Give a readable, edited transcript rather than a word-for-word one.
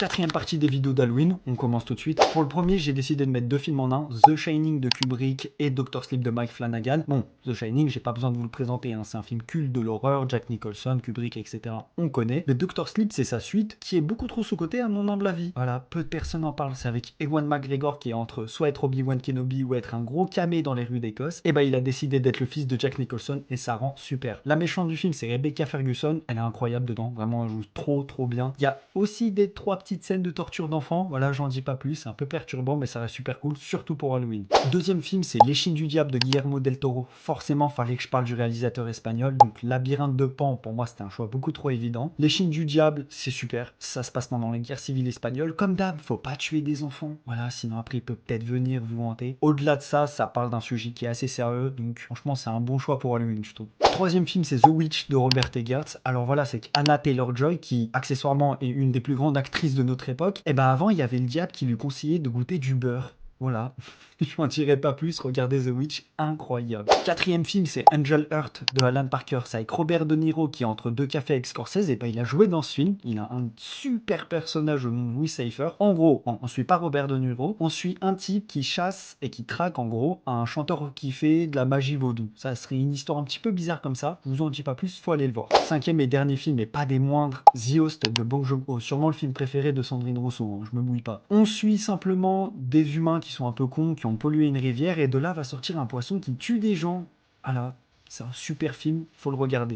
Quatrième partie des vidéos d'Halloween, on commence tout de suite. Pour le premier, j'ai décidé de mettre deux films en un, The Shining de Kubrick et Dr. Sleep de Mike Flanagan. Bon, The Shining, j'ai pas besoin de vous le présenter, hein. C'est un film culte de l'horreur, Jack Nicholson, Kubrick, etc. On connaît. Mais Dr. Sleep, c'est sa suite, qui est beaucoup trop sous-cotée à mon humble avis. Voilà, peu de personnes en parlent. C'est avec Ewan McGregor qui est entre soit être Obi-Wan Kenobi ou être un gros camé dans les rues d'Écosse. Et bah il a décidé d'être le fils de Jack Nicholson et ça rend super. La méchante du film, c'est Rebecca Ferguson. Elle est incroyable dedans, vraiment elle joue trop bien. Il y a aussi des trois petites scènes de torture d'enfants, voilà, j'en dis pas plus, c'est un peu perturbant, mais ça reste super cool, surtout pour Halloween. Deuxième film, c'est L'Échine du Diable de Guillermo del Toro. Forcément, fallait que je parle du réalisateur espagnol, donc Labyrinthe de Pan, pour moi, c'était un choix beaucoup trop évident. L'Échine du Diable, c'est super, ça se passe pendant la guerre civile espagnole. Comme d'hab, faut pas tuer des enfants, voilà, sinon après, il peut peut-être venir vous hanter. Au-delà de ça, ça parle d'un sujet qui est assez sérieux, donc franchement, c'est un bon choix pour Halloween, je trouve. Troisième film, c'est The Witch de Robert Eggers. Alors voilà, c'est Anna Taylor-Joy, qui accessoirement est une des plus grandes actrices de notre époque. Et ben avant, il y avait le diable qui lui conseillait de goûter du beurre. Voilà, je m'en dirai pas plus, regardez The Witch, incroyable. Quatrième film, c'est Angel Heart de Alan Parker. C'est avec Robert De Niro qui est entre deux cafés avec Scorsese. Et ben il a joué dans ce film. Il a un super personnage au nom de Louis Cypher. En gros, on suit pas Robert De Niro, on suit un type qui chasse et qui traque en gros un chanteur qui fait de la magie vaudou. Ça serait une histoire un petit peu bizarre comme ça. Je vous en dis pas plus, faut aller le voir. Cinquième et dernier film, et pas des moindres, The Host de Bong Joon-ho. Sûrement le film préféré de Sandrine Rousseau, hein, je me mouille pas. On suit simplement des humains qui sont un peu cons, qui ont pollué une rivière, et de là va sortir un poisson qui tue des gens. Voilà, c'est un super film, faut le regarder.